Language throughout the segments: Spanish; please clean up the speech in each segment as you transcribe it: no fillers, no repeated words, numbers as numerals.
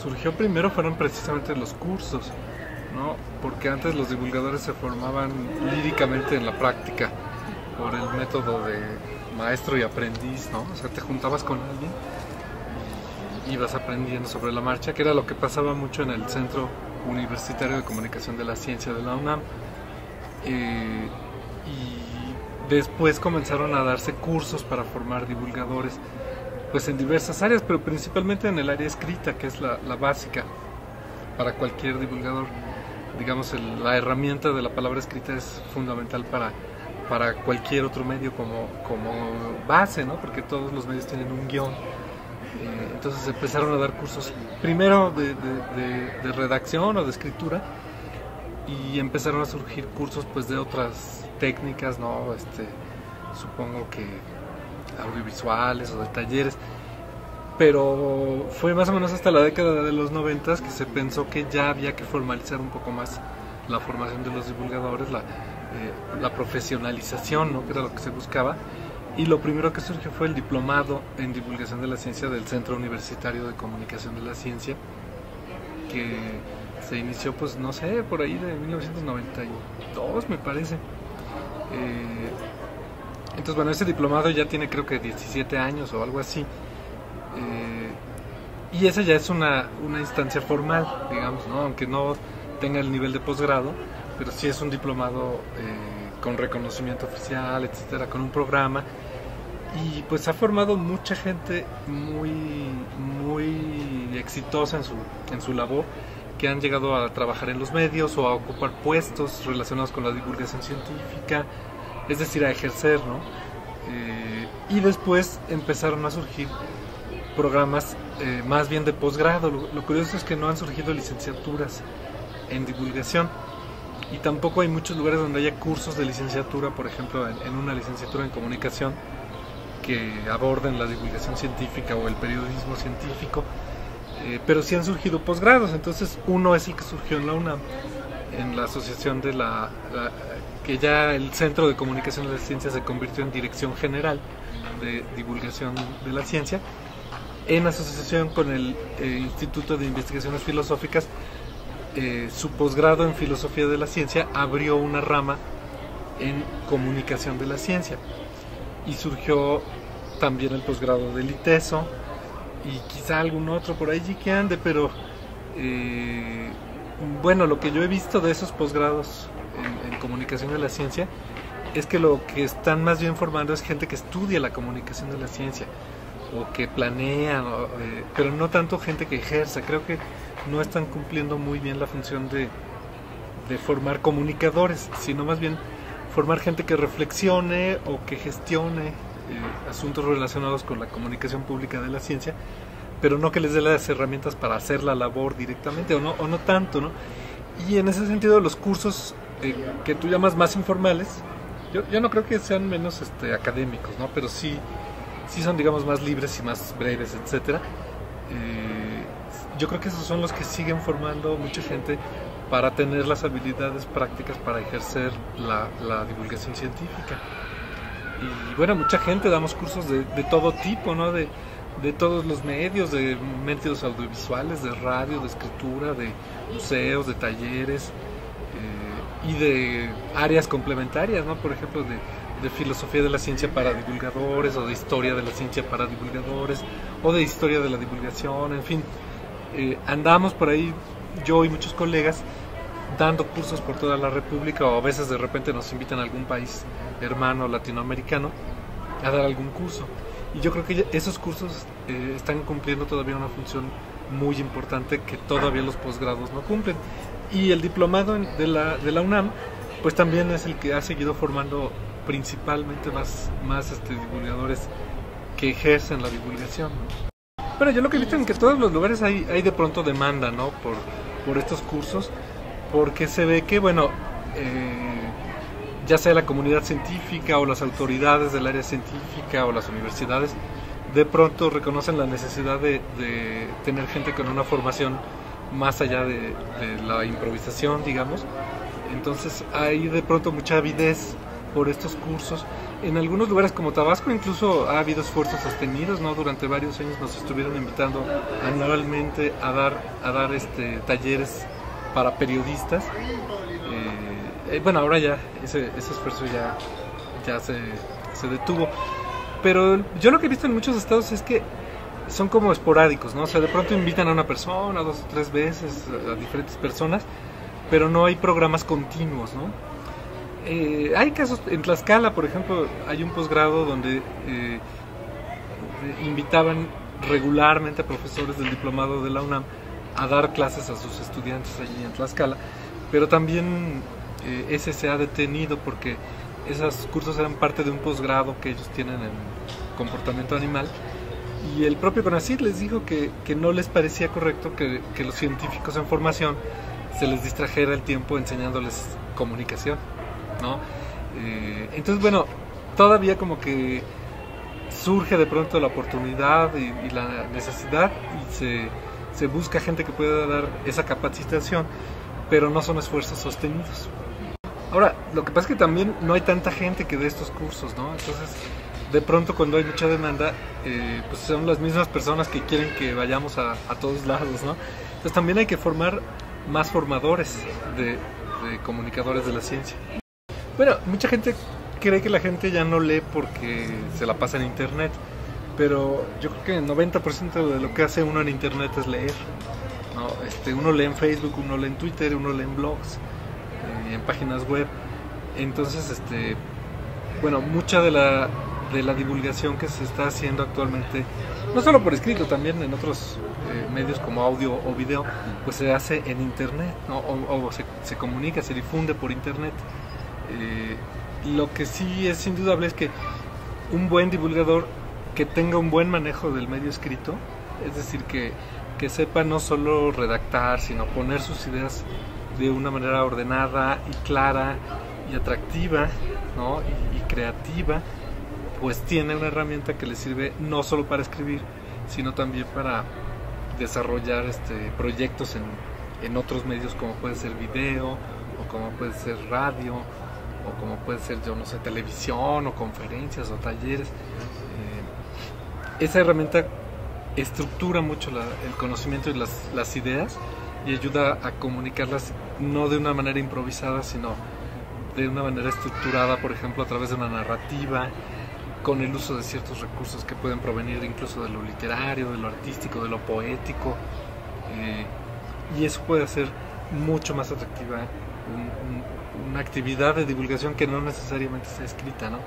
surgió primero fueron precisamente los cursos, ¿no? Porque antes los divulgadores se formaban líricamente en la práctica por el método de maestro y aprendiz, ¿no? O sea, te juntabas con alguien y ibas aprendiendo sobre la marcha, que era lo que pasaba mucho en el Centro Universitario de Comunicación de la Ciencia de la UNAM. Y después comenzaron a darse cursos para formar divulgadores, pues en diversas áreas, pero principalmente en el área escrita, que es la básica para cualquier divulgador. Digamos, la herramienta de la palabra escrita es fundamental para cualquier otro medio como base, ¿no? Porque todos los medios tienen un guión. Entonces empezaron a dar cursos primero de redacción o de escritura, y empezaron a surgir cursos pues de otras técnicas, ¿no? Supongo que audiovisuales o de talleres, pero fue más o menos hasta la década de los 90 que se pensó que ya había que formalizar un poco más la formación de los divulgadores, la profesionalización, ¿no? Que era lo que se buscaba, y lo primero que surgió fue el diplomado en divulgación de la ciencia del Centro Universitario de Comunicación de la Ciencia, que se inició, pues no sé, por ahí de 1992 me parece. Entonces, bueno, ese diplomado ya tiene creo que 17 años o algo así, y esa ya es una instancia formal, digamos, ¿no? Aunque no tenga el nivel de posgrado, pero sí es un diplomado con reconocimiento oficial, etcétera, con un programa, y pues ha formado mucha gente muy exitosa en su labor, que han llegado a trabajar en los medios o a ocupar puestos relacionados con la divulgación científica, es decir, a ejercer, ¿no? Y después empezaron a surgir programas más bien de posgrado. Lo curioso es que no han surgido licenciaturas en divulgación, y tampoco hay muchos lugares donde haya cursos de licenciatura, por ejemplo, en una licenciatura en comunicación, que aborden la divulgación científica o el periodismo científico, pero sí han surgido posgrados. Entonces uno es el que surgió en la UNAM, en la asociación de que ya el Centro de Comunicación de la Ciencia se convirtió en Dirección General de Divulgación de la Ciencia, en asociación con el Instituto de Investigaciones Filosóficas. Su posgrado en Filosofía de la Ciencia abrió una rama en Comunicación de la Ciencia, y surgió también el posgrado del ITESO, y quizá algún otro por allí que ande, pero bueno, lo que yo he visto de esos posgrados en Comunicación de la Ciencia es que lo que están más bien formando es gente que estudia la comunicación de la ciencia, o que planea, pero no tanto gente que ejerza. Creo que no están cumpliendo muy bien la función de formar comunicadores, sino más bien formar gente que reflexione o que gestione asuntos relacionados con la comunicación pública de la ciencia, pero no que les dé las herramientas para hacer la labor directamente, o no tanto, ¿no? Y en ese sentido, los cursos que tú llamas más informales, yo no creo que sean menos académicos, ¿no? Pero sí son, digamos, más libres y más breves, etcétera. Yo creo que esos son los que siguen formando mucha gente para tener las habilidades prácticas para ejercer la divulgación científica. Y bueno, mucha gente damos cursos de todo tipo, ¿no? De todos los medios, de medios audiovisuales, de radio, de escritura, de museos, de talleres, y de áreas complementarias, ¿no? Por ejemplo, de filosofía de la ciencia para divulgadores, o de historia de la ciencia para divulgadores, o de historia de la divulgación, en fin. Andamos por ahí, yo y muchos colegas, dando cursos por toda la República, o a veces de repente nos invitan a algún país hermano latinoamericano a dar algún curso. Y yo creo que esos cursos están cumpliendo todavía una función muy importante que todavía los posgrados no cumplen. Y el diplomado de la UNAM, pues también es el que ha seguido formando principalmente más divulgadores que ejercen la divulgación, ¿no? Bueno, yo lo que he visto en que todos los lugares hay de pronto demanda, ¿no? Por estos cursos, porque se ve que, bueno, ya sea la comunidad científica o las autoridades del área científica o las universidades, de pronto reconocen la necesidad de tener gente con una formación más allá de la improvisación, digamos. Entonces hay de pronto mucha avidez por estos cursos, En algunos lugares como Tabasco incluso ha habido esfuerzos sostenidos, ¿no? Durante varios años nos estuvieron invitando anualmente a dar talleres para periodistas. Bueno, ahora ya ese esfuerzo ya se detuvo. Pero yo lo que he visto en muchos estados es que son como esporádicos, ¿no? O sea, de pronto invitan a una persona 2 o 3 veces, a diferentes personas, pero no hay programas continuos, ¿no? Hay casos, en Tlaxcala, por ejemplo, hay un posgrado donde invitaban regularmente a profesores del diplomado de la UNAM a dar clases a sus estudiantes allí en Tlaxcala, pero también ese se ha detenido porque esos cursos eran parte de un posgrado que ellos tienen en comportamiento animal, y el propio CONACYT les dijo que no les parecía correcto que los científicos en formación se les distrajera el tiempo enseñándoles comunicación, ¿no? Entonces, bueno, todavía como que surge de pronto la oportunidad y la necesidad, y se busca gente que pueda dar esa capacitación, pero no son esfuerzos sostenidos. Ahora, lo que pasa es que también no hay tanta gente que dé estos cursos, ¿no? Entonces, de pronto cuando hay mucha demanda, pues son las mismas personas que quieren que vayamos a todos lados, ¿no? Entonces también hay que formar más formadores de comunicadores de la ciencia. Bueno, mucha gente cree que la gente ya no lee porque se la pasa en internet, pero yo creo que el 90% de lo que hace uno en internet es leer, ¿no? Uno lee en Facebook, uno lee en Twitter, uno lee en blogs, en páginas web. Entonces, bueno, mucha de la divulgación que se está haciendo actualmente, no solo por escrito, también en otros medios como audio o video, pues se hace en internet, ¿no? o se comunica, se difunde por internet. Lo que sí es indudable es que un buen divulgador que tenga un buen manejo del medio escrito, es decir, que sepa no solo redactar, sino poner sus ideas de una manera ordenada y clara y atractiva, ¿no? y creativa, pues tiene una herramienta que le sirve no solo para escribir, sino también para desarrollar proyectos en otros medios, como puede ser video, o como puede ser radio, o como puede ser, yo no sé, televisión, o conferencias, o talleres. Esa herramienta estructura mucho el conocimiento y las ideas, y ayuda a comunicarlas no de una manera improvisada, sino de una manera estructurada, por ejemplo, a través de una narrativa, con el uso de ciertos recursos que pueden provenir incluso de lo literario, de lo artístico, de lo poético, y eso puede hacer mucho más atractiva una actividad de divulgación que no necesariamente sea escrita, ¿no?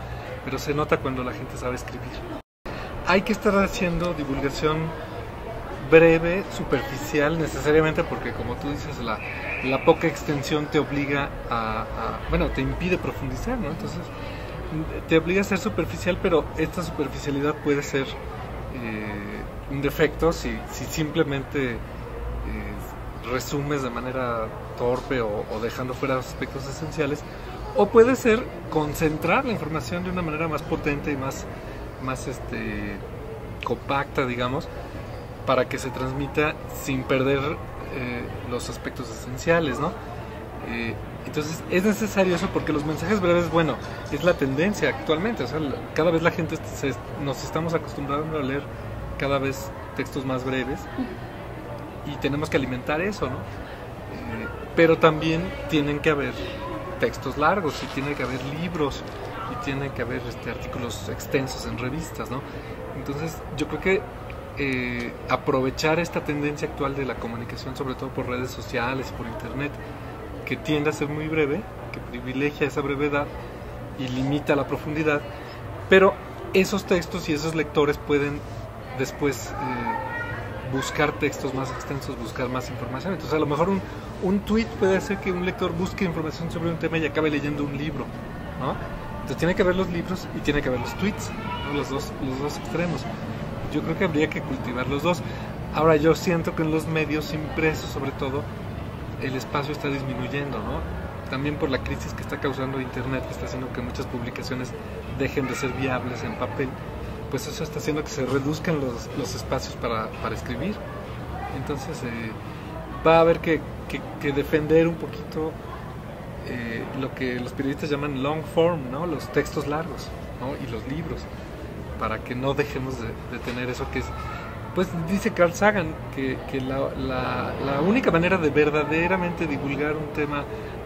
Pero se nota cuando la gente sabe escribir. Hay que estar haciendo divulgación breve, superficial, necesariamente, porque como tú dices, la poca extensión te obliga bueno, te impide profundizar, ¿no? Entonces te obliga a ser superficial, pero esta superficialidad puede ser un defecto si simplemente resumes de manera torpe o dejando fuera aspectos esenciales, o puede ser concentrar la información de una manera más potente y más compacta, digamos, para que se transmita sin perder los aspectos esenciales, ¿no? Entonces es necesario eso, porque los mensajes breves, bueno, es la tendencia actualmente, o sea, cada vez la gente nos estamos acostumbrando a leer cada vez textos más breves, y tenemos que alimentar eso, ¿no? Pero también tienen que haber textos largos, y tiene que haber libros, y tiene que haber artículos extensos en revistas, ¿no? Entonces yo creo que aprovechar esta tendencia actual de la comunicación, sobre todo por redes sociales, por internet, que tiende a ser muy breve, que privilegia esa brevedad y limita la profundidad, pero esos textos y esos lectores pueden después buscar textos más extensos, buscar más información. Entonces a lo mejor un tweet puede hacer que un lector busque información sobre un tema y acabe leyendo un libro, ¿no? Entonces tiene que haber los libros y tiene que haber los tweets, ¿no? Los dos extremos. Yo creo que habría que cultivar los dos. Ahora, yo siento que en los medios impresos, sobre todo, el espacio está disminuyendo, ¿no? También por la crisis que está causando internet, que está haciendo que muchas publicaciones dejen de ser viables en papel, pues eso está haciendo que se reduzcan los espacios para escribir. Entonces va a haber que defender un poquito lo que los periodistas llaman long form, ¿no? Los textos largos. ¿no? Y los libros, para que no dejemos de tener eso que es, pues dice Carl Sagan, que la única manera de verdaderamente divulgar un tema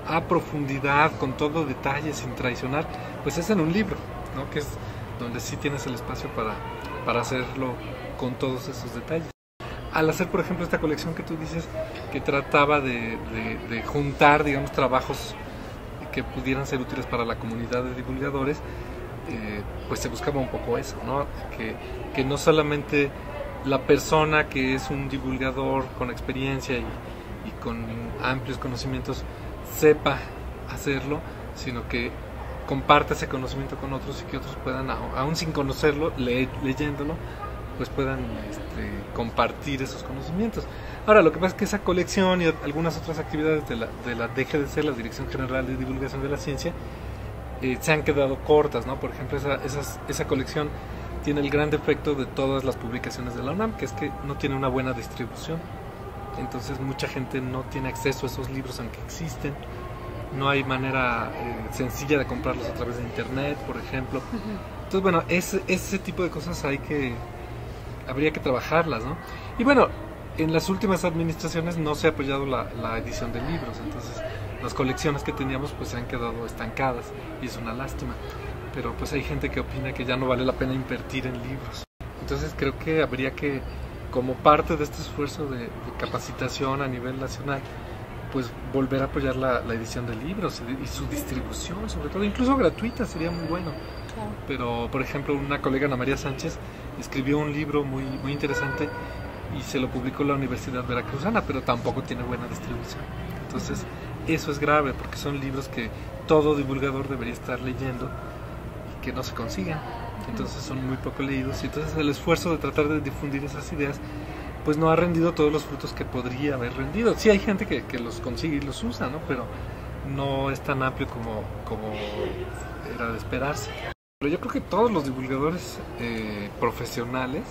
a profundidad, con todo detalle, sin traicionar, pues es en un libro, ¿no? Que es donde sí tienes el espacio para hacerlo con todos esos detalles. Al hacer, por ejemplo, esta colección que tú dices, que trataba de juntar, digamos, trabajos que pudieran ser útiles para la comunidad de divulgadores, pues se buscaba un poco eso, ¿no? Que no solamente la persona que es un divulgador con experiencia y con amplios conocimientos sepa hacerlo, sino que comparte ese conocimiento con otros y que otros puedan, aún sin conocerlo, leyéndolo, pues puedan compartir esos conocimientos. Ahora, lo que pasa es que esa colección y algunas otras actividades de la DGDC, la Dirección General de Divulgación de la Ciencia, se han quedado cortas, ¿no? Por ejemplo, esa colección tiene el gran defecto de todas las publicaciones de la UNAM, que es que no tiene una buena distribución. Entonces mucha gente no tiene acceso a esos libros, aunque existen. No hay manera sencilla de comprarlos a través de internet, por ejemplo. Entonces, bueno, ese tipo de cosas habría que trabajarlas, ¿no? Y bueno, en las últimas administraciones no se ha apoyado la edición de libros, entonces las colecciones que teníamos pues se han quedado estancadas y es una lástima. Pero pues hay gente que opina que ya no vale la pena invertir en libros. Entonces creo que habría que, como parte de este esfuerzo de capacitación a nivel nacional, pues volver a apoyar la edición de libros y su distribución, sobre todo, incluso gratuita, sería muy bueno. Claro. Pero, por ejemplo, una colega, Ana María Sánchez, escribió un libro muy, muy interesante y se lo publicó la Universidad Veracruzana, pero tampoco tiene buena distribución. Entonces, eso es grave, porque son libros que todo divulgador debería estar leyendo y que no se consiguen. Entonces son muy poco leídos y entonces el esfuerzo de tratar de difundir esas ideas pues no ha rendido todos los frutos que podría haber rendido. Sí hay gente que los consigue y los usa, ¿no? Pero no es tan amplio como era de esperarse. Pero yo creo que todos los divulgadores profesionales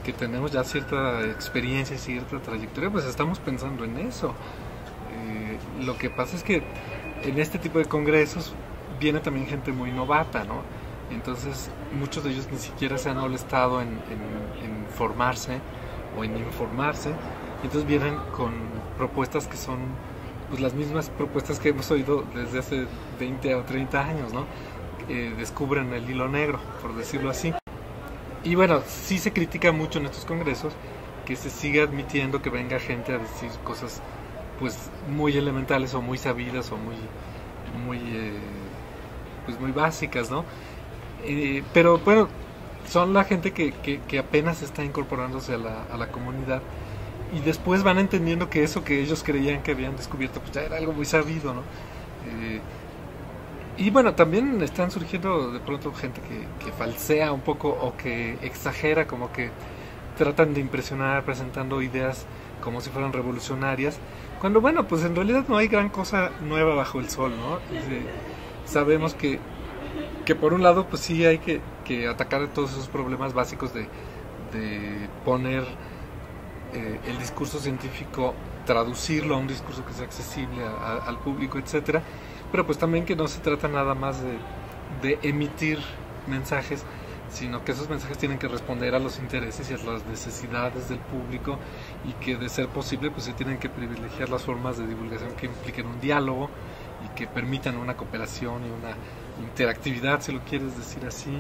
que tenemos ya cierta experiencia y cierta trayectoria, pues estamos pensando en eso. Lo que pasa es que en este tipo de congresos viene también gente muy novata, ¿no? Entonces muchos de ellos ni siquiera se han molestado en formarse o en informarse, y entonces vienen con propuestas que son pues las mismas propuestas que hemos oído desde hace 20 o 30 años, ¿no? Descubren el hilo negro, por decirlo así. Y bueno, sí se critica mucho en estos congresos que se siga admitiendo que venga gente a decir cosas pues muy elementales o muy sabidas o pues muy básicas, ¿no? Pero bueno, son la gente que apenas está incorporándose a la comunidad y después van entendiendo que eso que ellos creían que habían descubierto pues ya era algo muy sabido, ¿no? Y bueno, también están surgiendo de pronto gente que falsea un poco o que exagera, como que tratan de impresionar presentando ideas como si fueran revolucionarias, cuando bueno, pues en realidad no hay gran cosa nueva bajo el sol, ¿no? Sabemos que por un lado pues sí hay que atacar todos esos problemas básicos de poner el discurso científico, traducirlo a un discurso que sea accesible al público, etcétera, pero pues también que no se trata nada más de emitir mensajes, sino que esos mensajes tienen que responder a los intereses y a las necesidades del público y que de ser posible pues se tienen que privilegiar las formas de divulgación que impliquen un diálogo y que permitan una cooperación y una interactividad, si lo quieres decir así.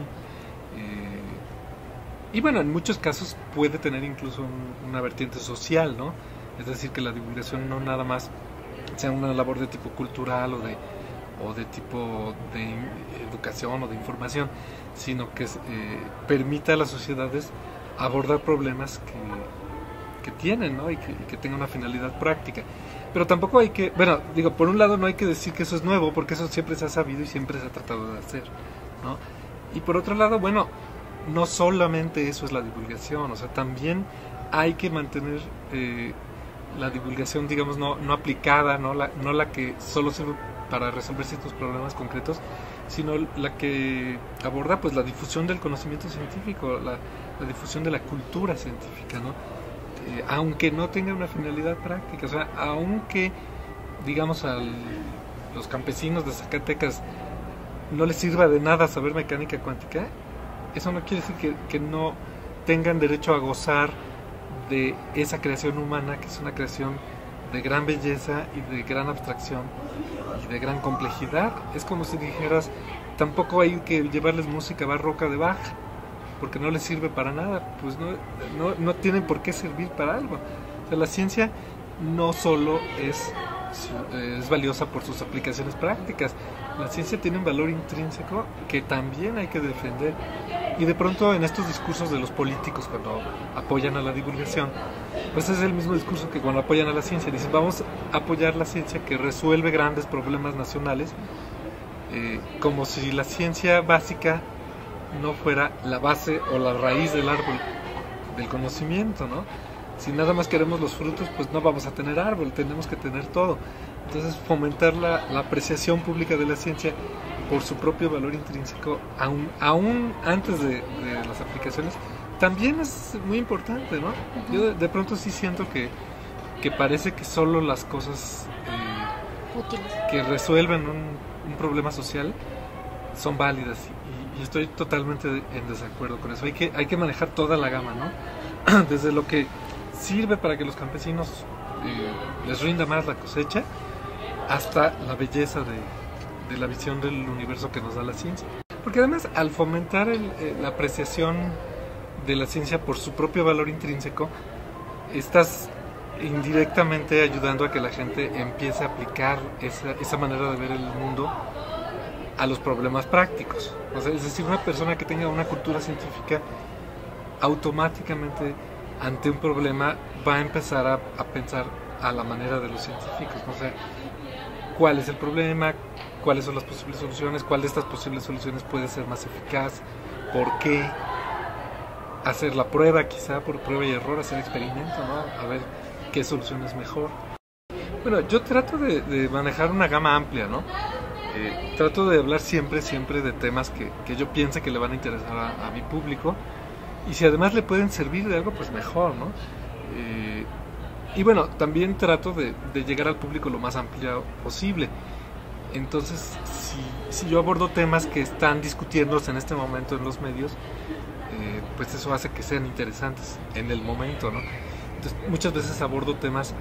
Y bueno, en muchos casos puede tener incluso una vertiente social, ¿no? Es decir, que la divulgación no nada más sea una labor de tipo cultural o de tipo de educación o de información, sino que permita a las sociedades abordar problemas que tienen, ¿no? Y que tengan una finalidad práctica. Pero tampoco hay que, bueno, digo, por un lado no hay que decir que eso es nuevo, porque eso siempre se ha sabido y siempre se ha tratado de hacer, ¿no? Y por otro lado, bueno, no solamente eso es la divulgación, o sea, también hay que mantener la divulgación, digamos, no aplicada, no la que solo sirve para resolver ciertos problemas concretos, sino la que aborda pues la difusión del conocimiento científico, la difusión de la cultura científica, ¿no? Aunque no tenga una finalidad práctica, o sea, aunque digamos los campesinos de Zacatecas no les sirva de nada saber mecánica cuántica, eso no quiere decir que no tengan derecho a gozar de esa creación humana, que es una creación de gran belleza y de gran abstracción y de gran complejidad. Es como si dijeras, tampoco hay que llevarles música barroca de Bach, porque no les sirve para nada, pues no tienen por qué servir para algo. O sea, la ciencia no solo es valiosa por sus aplicaciones prácticas, la ciencia tiene un valor intrínseco que también hay que defender. Y de pronto en estos discursos de los políticos cuando apoyan a la divulgación, pues es el mismo discurso que cuando apoyan a la ciencia. Dicen, vamos a apoyar la ciencia que resuelve grandes problemas nacionales, como si la ciencia básica no fuera la base o la raíz del árbol del conocimiento, ¿no? Si nada más queremos los frutos, pues no vamos a tener árbol, tenemos que tener todo. Entonces fomentar la apreciación pública de la ciencia por su propio valor intrínseco, aún antes de las aplicaciones, también es muy importante, ¿no? Yo de pronto sí siento que parece que solo las cosas que resuelven un problema social son válidas, y estoy totalmente en desacuerdo con eso. Hay que manejar toda la gama, ¿no? Desde lo que sirve para que los campesinos les rinda más la cosecha, hasta la belleza de la visión del universo que nos da la ciencia. Porque además, al fomentar la apreciación de la ciencia por su propio valor intrínseco, estás indirectamente ayudando a que la gente empiece a aplicar esa manera de ver el mundo a los problemas prácticos. O sea, es decir, una persona que tenga una cultura científica automáticamente ante un problema va a empezar a pensar a la manera de los científicos, ¿no? O sea, ¿cuál es el problema? ¿Cuáles son las posibles soluciones? ¿Cuál de estas posibles soluciones puede ser más eficaz? ¿Por qué? Hacer la prueba, quizá por prueba y error, hacer experimento, ¿no? A ver qué solución es mejor. Bueno, yo trato de manejar una gama amplia, ¿no? Trato de hablar siempre de temas que yo piense que le van a interesar a mi público, y si además le pueden servir de algo, pues mejor, ¿no? Y bueno, también trato de llegar al público lo más amplio posible. Entonces, si yo abordo temas que están discutiéndose en este momento en los medios, pues eso hace que sean interesantes en el momento, ¿no? Entonces, muchas veces abordo temas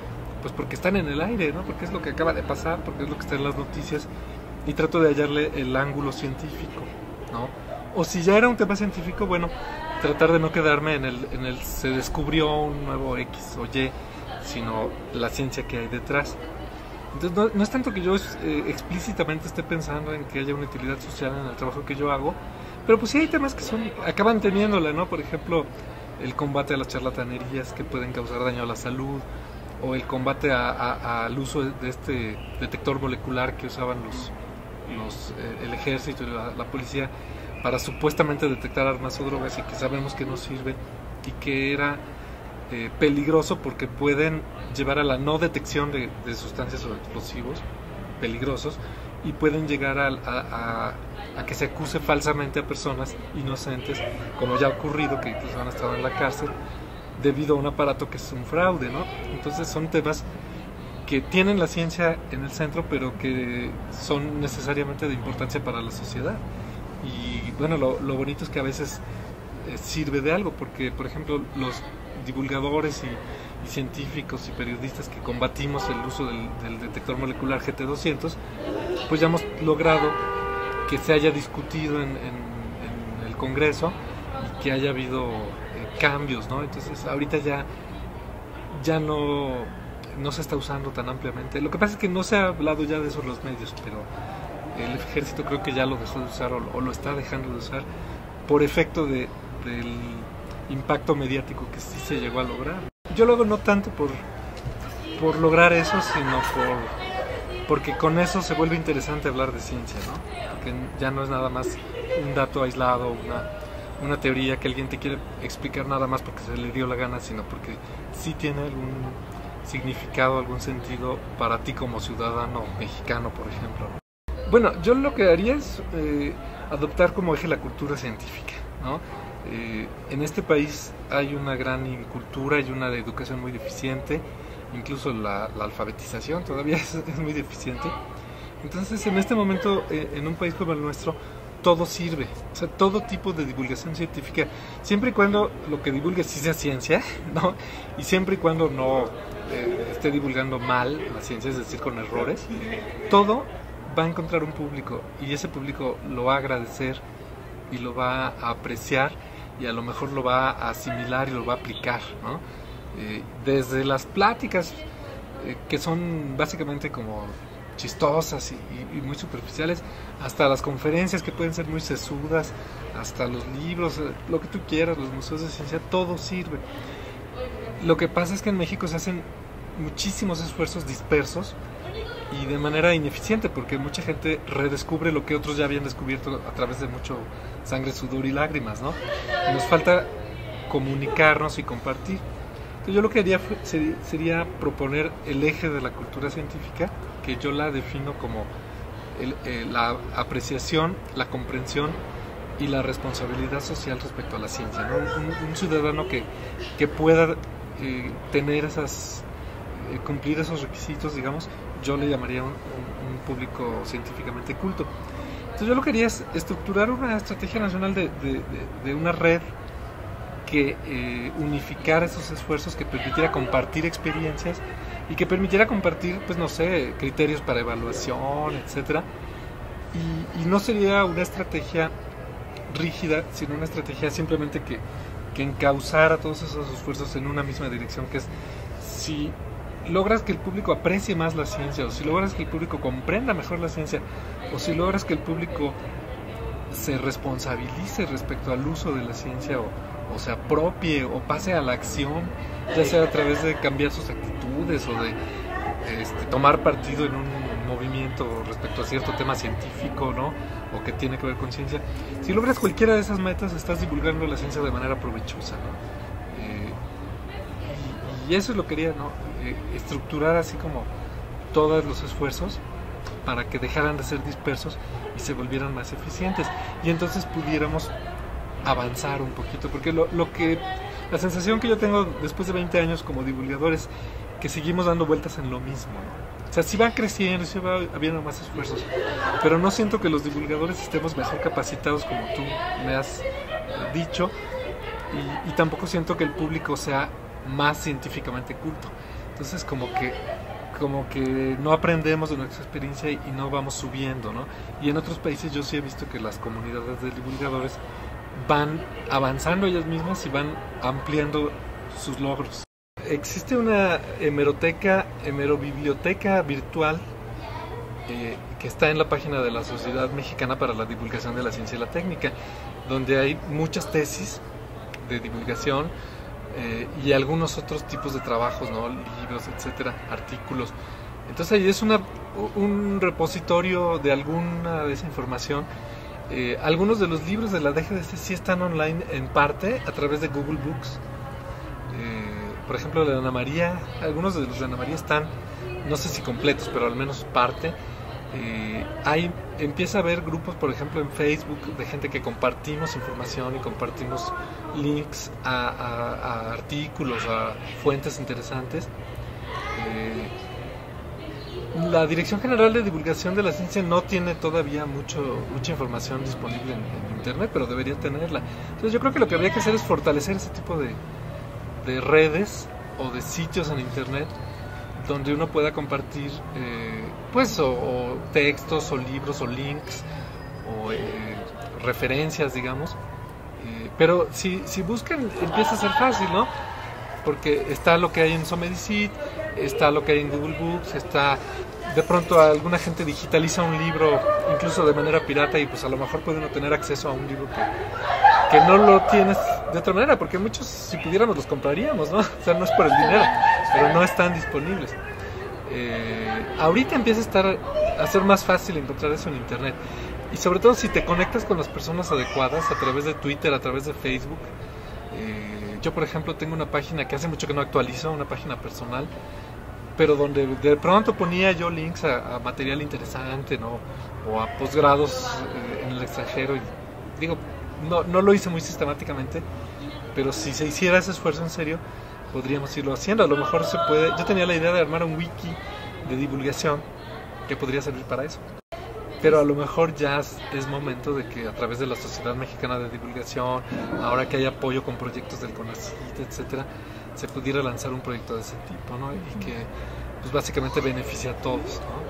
pues porque están en el aire, ¿no? Porque es lo que acaba de pasar, porque es lo que está en las noticias, y trato de hallarle el ángulo científico, ¿no? O si ya era un tema científico, bueno, tratar de no quedarme en el se descubrió un nuevo X o Y, sino la ciencia que hay detrás. Entonces no es tanto que yo explícitamente esté pensando en que haya una utilidad social en el trabajo que yo hago, pero pues sí hay temas que acaban teniéndola, ¿no? Por ejemplo, el combate a las charlatanerías que pueden causar daño a la salud, o el combate al uso de este detector molecular que usaban el ejército y la policía para supuestamente detectar armas o drogas, y que sabemos que no sirve y que era peligroso porque pueden llevar a la no detección de sustancias o explosivos peligrosos, y pueden llegar a que se acuse falsamente a personas inocentes, como ya ha ocurrido, que incluso han estado en la cárcel debido a un aparato que es un fraude, ¿no? Entonces son temas que tienen la ciencia en el centro, pero que son necesariamente de importancia para la sociedad. Y bueno, lo bonito es que a veces sirve de algo, porque por ejemplo los divulgadores y científicos y periodistas que combatimos el uso del detector molecular GT200, pues ya hemos logrado que se haya discutido en el Congreso y que haya habido cambios, ¿no? Entonces ahorita ya no se está usando tan ampliamente. Lo que pasa es que no se ha hablado ya de eso en los medios, pero el ejército creo que ya lo dejó de usar, o lo está dejando de usar, por efecto del impacto mediático que sí se llegó a lograr. Yo lo hago no tanto por lograr eso, sino porque con eso se vuelve interesante hablar de ciencia, ¿no? Porque ya no es nada más un dato aislado, una teoría que alguien te quiere explicar nada más porque se le dio la gana, sino porque sí tiene algún significado, algún sentido para ti como ciudadano mexicano, por ejemplo. Bueno, yo lo que haría es adoptar como eje la cultura científica, ¿no? En este país hay una gran incultura y una educación muy deficiente, incluso la alfabetización todavía es muy deficiente, Entonces, en este momento, en un país como el nuestro, todo sirve, o sea, todo tipo de divulgación científica, siempre y cuando lo que divulgue sí sea ciencia, ¿no? Y siempre y cuando no esté divulgando mal la ciencia, es decir, con errores, todo va a encontrar un público y ese público lo va a agradecer y lo va a apreciar y a lo mejor lo va a asimilar y lo va a aplicar, ¿no? Desde las pláticas que son básicamente como chistosas y muy superficiales, hasta las conferencias que pueden ser muy sesudas, hasta los libros, lo que tú quieras, los museos de ciencia, todo sirve. Lo que pasa es que en México se hacen muchísimos esfuerzos dispersos y de manera ineficiente, porque mucha gente redescubre lo que otros ya habían descubierto a través de mucho sangre, sudor y lágrimas, ¿no? Y nos falta comunicarnos y compartir. Entonces yo lo que haría sería proponer el eje de la cultura científica, que yo la defino como la apreciación, la comprensión y la responsabilidad social respecto a la ciencia, ¿no? Un ciudadano que pueda tener cumplir esos requisitos, digamos, yo le llamaría un público científicamente culto. Entonces yo lo que quería es estructurar una estrategia nacional de una red que unificara esos esfuerzos, que permitiera compartir experiencias y que permitiera compartir, pues no sé, criterios para evaluación, etcétera. Y no sería una estrategia rígida, sino una estrategia simplemente que encauzara todos esos esfuerzos en una misma dirección, que es si logras que el público aprecie más la ciencia, o si logras que el público comprenda mejor la ciencia, o si logras que el público se responsabilice respecto al uso de la ciencia, o se apropie o pase a la acción, ya sea a través de cambiar sus actitudes o de tomar partido en un movimiento respecto a cierto tema científico, ¿no? O que tiene que ver con ciencia. Si logras cualquiera de esas metas, estás divulgando la ciencia de manera provechosa, ¿no? Y eso es lo que quería, ¿no? Estructurar así como todos los esfuerzos para que dejaran de ser dispersos y se volvieran más eficientes, y entonces pudiéramos avanzar un poquito, porque la sensación que yo tengo después de 20 años como divulgador es que seguimos dando vueltas en lo mismo, ¿no? O sea, sí va creciendo, sí va habiendo más esfuerzos, pero no siento que los divulgadores estemos mejor capacitados, como tú me has dicho, y tampoco siento que el público sea más científicamente culto. Entonces como que no aprendemos de nuestra experiencia y no vamos subiendo, ¿no? Y en otros países yo sí he visto que las comunidades de divulgadores van avanzando ellas mismas y van ampliando sus logros. Existe una hemerobiblioteca virtual que está en la página de la Sociedad Mexicana para la Divulgación de la Ciencia y la Técnica, donde hay muchas tesis de divulgación y algunos otros tipos de trabajos, ¿no? Libros, etcétera, artículos. Entonces ahí es un repositorio de alguna de esa información. Algunos de los libros de la DGDC sí están online en parte a través de Google Books. Por ejemplo, de Ana María, algunos de los de Ana María están, no sé si completos, pero al menos parte. Empieza a haber grupos, por ejemplo, en Facebook, de gente que compartimos información y compartimos links a artículos, a fuentes interesantes. La Dirección General de Divulgación de la Ciencia no tiene todavía mucha información disponible en Internet, pero debería tenerla. Entonces yo creo que lo que habría que hacer es fortalecer ese tipo de redes o de sitios en Internet donde uno pueda compartir pues o textos o libros o links o referencias, digamos, pero si buscan empieza a ser fácil, ¿no? Porque está lo que hay en Somedicit, está lo que hay en Google Books, está de pronto alguna gente digitaliza un libro incluso de manera pirata y pues a lo mejor puede uno tener acceso a un libro que no lo tienes de otra manera, porque muchos si pudiéramos los compraríamos, ¿no? O sea, no es por el dinero, pero no están disponibles. Ahorita empieza a ser más fácil encontrar eso en Internet, y sobre todo si te conectas con las personas adecuadas a través de Twitter, a través de Facebook. Yo por ejemplo tengo una página que hace mucho que no actualizo, una página personal, pero donde de pronto ponía yo links a material interesante, ¿no? O a posgrados en el extranjero, y digo, no lo hice muy sistemáticamente, pero si se hiciera ese esfuerzo en serio podríamos irlo haciendo. A lo mejor se puede. Yo tenía la idea de armar un wiki de divulgación que podría servir para eso. pero a lo mejor ya es momento de que a través de la Sociedad Mexicana de Divulgación, ahora que hay apoyo con proyectos del CONACYT, etcétera, se pudiera lanzar un proyecto de ese tipo, ¿no? Y que pues básicamente beneficia a todos, ¿no?